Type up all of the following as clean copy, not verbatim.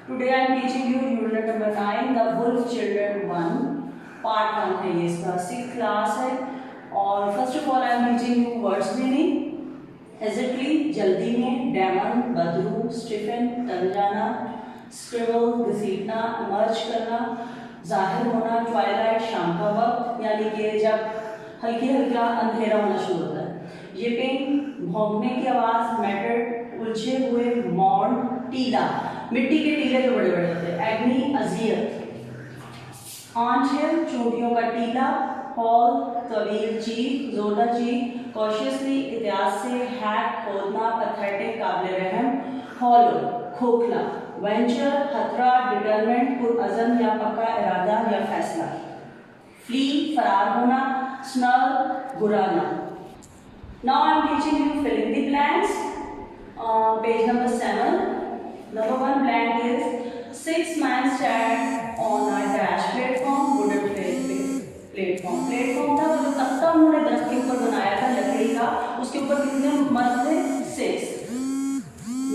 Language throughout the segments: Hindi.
Today I am teaching you unit number 9 The Wolf Children 1 part 1 है ये, इसका 6th क्लास है। और first of all I am teaching you words meaning. Hastily जल्दी में, डेमन बदरू, स्टीफन टल जाना, स्क्रिबल घसीटना, मर्ज करना, जाहिर होना, ट्वाइलाइट शाम का वक्त यानी कि जब हल्की हल्का अंधेरा होना शुरू होता है। ये पेन भौंकने की आवाज़, मेटल उलझे हुए, मॉड टीला मिट्टी के टीले जो बड़े बड़े होते हैं, एग्नी अजियत, आंचल चोटियों का टीला, हॉल तवील चीख जोरदार चीख, कॉशियसली इतिहास से, हैक खोदना, पैथेटिक काबिल रहम, हॉलो खोखला, वेंचर खतरा, डिटरमेंट पुरअज़म या पक्का इरादा या फैसला, फ्ली फरार होना, स्नर गुराना। Now I am teaching you fill in the blanks. Page number 7. Number 1 blank is 6 men stand on a dash platform, wooden platform. Platform था वो जो तख्ता उन्होंने दरख्त के ऊपर बनाया था लकड़ी का, उसके ऊपर कितने मर्द थे? 6.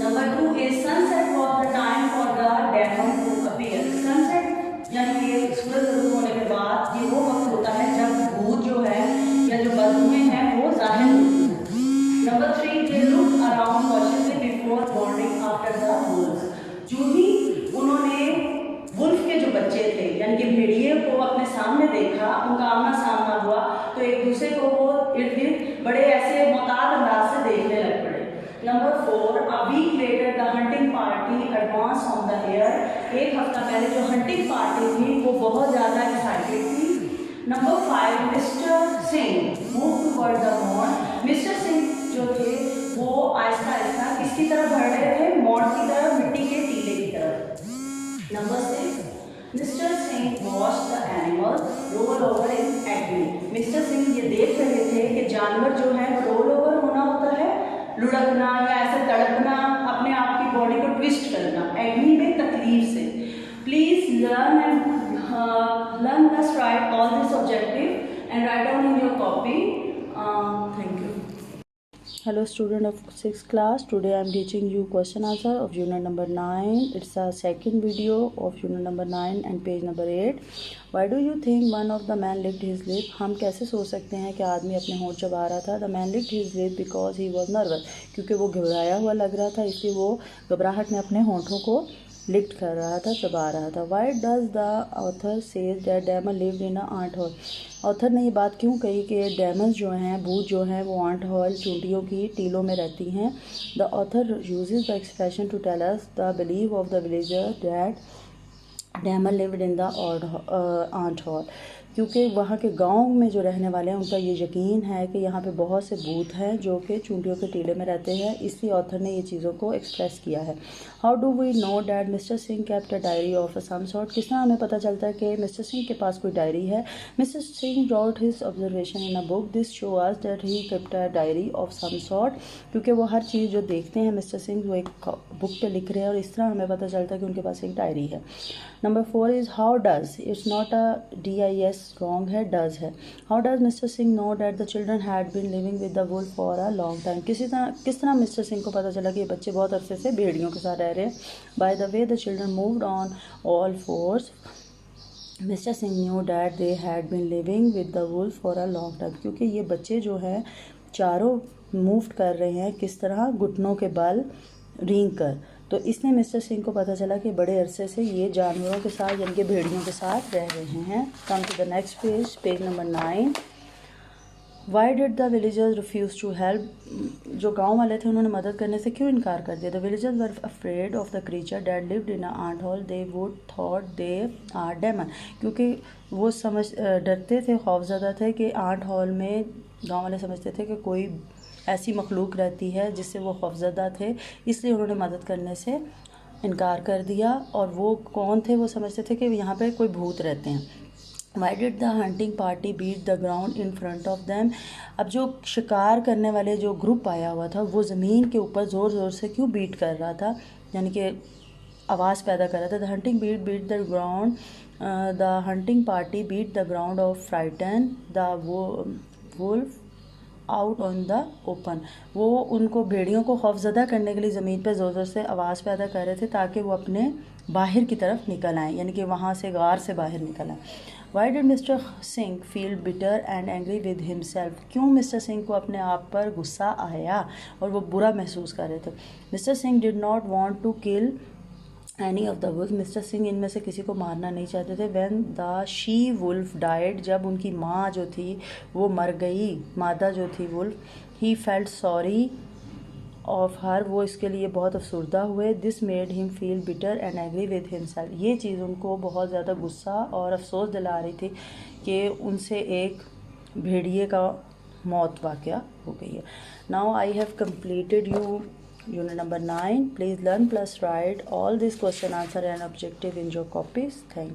Number 2 is sunset was the time for the demon to appear. Sunset यानी कि सूरज ग़ुरूब होने के बाद ये वो वक्त होता है जब भूत जो है या जो बदबूएं हैं वो जाहिर होती हैं। Number 3 they looked around cautiously before bounding after the wolves. जो ही उन्होंने वुल्फ के जो बच्चे थे यानी कि भेड़िए को अपने सामने देखा, उनका आमना सामना हुआ, तो एक दूसरे को वो इर्द गिर्द बड़े ऐसे मोहताज अंदाज से देखने लग पड़े। Number 4 a week later the hunting party advanced on the air. एक हफ्ता पहले जो हंटिंग पार्टी थी वो बहुत ज़्यादा एक्साइटेड थी। Number 5 mister Singh move toward the mod. Mister Singh जो थे वो आहिस्ता आहिस्ता किसकी तरफ बढ़ रहे थे? मॉड की तरफ, मिट्टी के टीले की तरफ। Number 6 mister Singh watched the animal roll over in एग्नी। Mister Singh ये देख रहे थे कि जानवर जो है रोल ओवर होना होता है, लुढ़कना या ऐसे तड़पना, अपने आप की बॉडी को ट्विस्ट करना एग्नी में तकलीफ से। Please learn must write all this objective and write down in your copy. Thank you. Hello student of 6th class. Today I am teaching you question answer of unit number 9. It's a second video of unit number 9 and page number 8. Why do you think one of the man licked his lip? हम कैसे सोच सकते हैं कि आदमी अपने होंठ चबा रहा था? The man licked his lip because he was nervous. क्योंकि वो घबराया हुआ लग रहा था, इसलिए वो घबराहट में अपने होंठों को लिफ्ट कर रहा था, चबा रहा था। Why does the author says that demon lived in a ant hole? Author ने ये बात क्यों कही कि डेमन्स जो हैं, भूत जो हैं, वो आंट हॉल चूंटियों की टीलों में रहती हैं? The author uses the expression to tell us the believe of the villager that demon lived in the ant hall. क्योंकि वहाँ के गांव में जो रहने वाले हैं उनका ये यकीन है कि यहाँ पे बहुत से भूत हैं जो कि चूंटियों के टीले में रहते हैं, इसलिए ऑथर ने ये चीज़ों को एक्सप्रेस किया है। How do we know that mister Singh kept a diary of some sort? किस तरह हमें पता चलता है कि मिस्टर सिंह के पास कोई डायरी है? Mister Singh wrote his observation in a book. This show us that he kept a diary of some sort. क्योंकि वो हर चीज़ जो देखते हैं मिस्टर सिंह वो एक बुक पे लिख रहे हैं और इस तरह हमें पता चलता है कि उनके पास एक डायरी है। Number 4 is how does, it's not a DIS wrong है, डज है। How does mister Singh know that the children had been living with the wolf for a long time? किस तरह मिस्टर सिंह को पता चला कि ये बच्चे बहुत अरसे से भेड़ियों के साथ रह रहे हैं? By the way the children moved on all fours, mister Singh knew that they had been living with the wolf for a long time. क्योंकि ये बच्चे जो हैं चारों मूव कर रहे हैं किस तरह? घुटनों के बल रींग कर। तो इसलिए मिस्टर सिंह को पता चला कि बड़े अरसे से ये जानवरों के साथ यानी कि भेड़ियों के साथ रह रहे हैं। Come to the next page, page number 9। Why did the villagers refuse to help? जो गांव वाले थे उन्होंने मदद करने से क्यों इनकार कर दिया? The villagers were afraid of the creature that lived in a ant hall, they would thought they are demon. क्योंकि वो डरते थे, खौफज़दा थे कि आंट हॉल में गाँव वाले समझते थे कि कोई ऐसी मखलूक रहती है जिससे वो खौफज़दा थे, इसलिए उन्होंने मदद करने से इनकार कर दिया। और वो कौन थे? वो समझते थे कि यहाँ पे कोई भूत रहते हैं। Why did the hunting party beat the ground in front of them? अब जो शिकार करने वाले जो ग्रुप आया हुआ था वो ज़मीन के ऊपर ज़ोर ज़ोर से क्यों बीट कर रहा था, यानी कि आवाज़ पैदा कर रहा था? The hunting beat the ground, the hunting party beat the ground of frighten the wolf out on the open. वो उनको भेड़ियों को खौफजदा करने के लिए ज़मीन पर ज़ोर ज़ोर से आवाज़ पैदा कर रहे थे ताकि वो अपने बाहर की तरफ निकल आएँ, यानी कि वहाँ से गार से बाहर निकल आएँ। Why did mister Singh feel bitter and angry with himself? क्यों मिस्टर सिंह को अपने आप पर गुस्सा आया और वो बुरा महसूस कर रहे थे? Mister Singh did not want to kill any of the wolf. Mister Singh इनमें से किसी को मारना नहीं चाहते थे। When the she wolf died, जब उनकी माँ जो थी वो मर गई, मादा जो थी wolf, he felt sorry of her, वो इसके लिए बहुत अफसरदा हुए। This made him feel bitter and agree with himself, ये चीज़ उनको बहुत ज़्यादा गुस्सा और अफसोस दिला रही थी कि उनसे एक भेड़िए का मौत वाक़या हो गई है। Now I have completed unit number 9. Please learn plus write all these question answer and objective in your copies. Thank you.